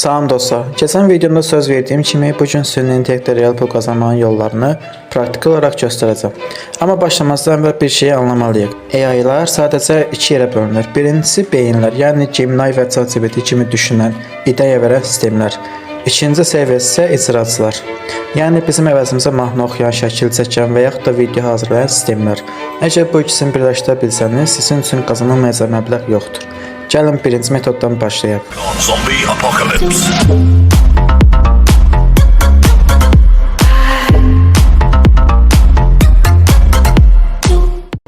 Salam dostlar. Keçən videomda söz verdiyim kimi bu gün süni intellektlə real pul qazanmanın yollarını praktik olaraq göstərəcəm. Amma başlamazdan əvvəl bir şeyi anlamalıyıq. AI-lar sadəcə iki yerə bölünür. Birincisi beyinlər, yəni Gemini və ChatGPT kimi düşünən, ideya verən sistemlər. İkinci seviyesi isə icraçılar. Yəni bizim əvəzimizə mahnı oxuyan, şəkil çəkən və yaxud da video hazırlayan sistemlər. Əgər bu ikisini birləşdirə bilsəniz, sizin üçün qazanılmayacaq məbləğ yoxdur. Gəlin birinci metoddan başlayaq. Zombie apocalypse.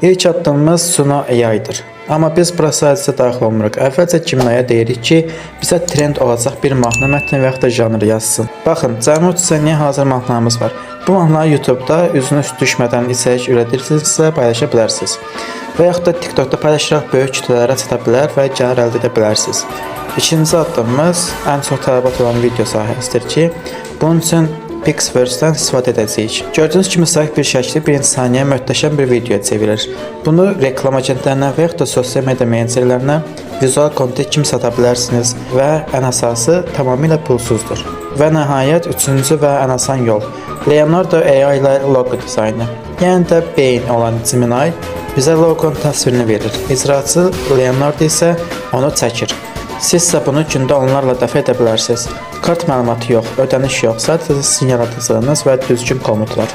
İlk addımımız Suno AI-dır. Amma biz bura sadəcə daxil olmuruq. Əvvəlcə Gemini-yə deyirik ki, bizə trend olacaq bir mahnı mətni və yaxud da janrı yazsın. Baxın, cəmi 30 saniyə hazır mahnılarımız var. Bu mahnıları YouTube-da üzünüz düşmədən içərik ürədirsinizsə paylaşa bilərsiniz. Və yaxud da TikTok-da paylaşaraq böyük kütlələrə çata bilər və gəlir əldə edə bilərsiniz. İkinci addımımız ən çox tələbat olan video sahəsidir ki, bunun üçün Pixverse-dən istifadə edəcəyik. Gördüyünüz kimi sahib bir şəkli birinci saniyə möhtəşəm bir videoya çevirir. Bunu reklam agentlərinə və yaxud da sosial media menecərlərinə vizual kontent kimi sata bilərsiniz və ən əsası tamamilə pulsuzdur. Və nəhayət üçüncü və ən asan yol. Leonardo AI ilə logo dizaynı. Yəni də beyin olan Gemini bizə logonun təsvirini verir. İcraçı Leonardo isə onu çəkir. Siz isə bunu gündə onlarla dəfə edə bilərsiniz. Kart məlumatı yox, ödəniş yox, sadəcə sizin yaradıcılığınız və düzgün komutlar.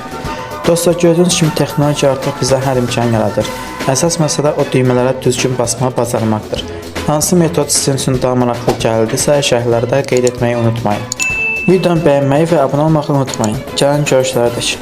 Dostlar, gördüyünüz kimi texnologiya artıq bizə hər imkan yaradır. Əsas məsələ o düymələrə düzgün basmağı bacarmaqdır. Hansı metod sizin üçün daha maraqlı gəldisə, şərhlərdə qeyd etməyi unutmayın. Videonu bəyənməyi və abunə olmağı unutmayın. Gəlin görüşlərədək.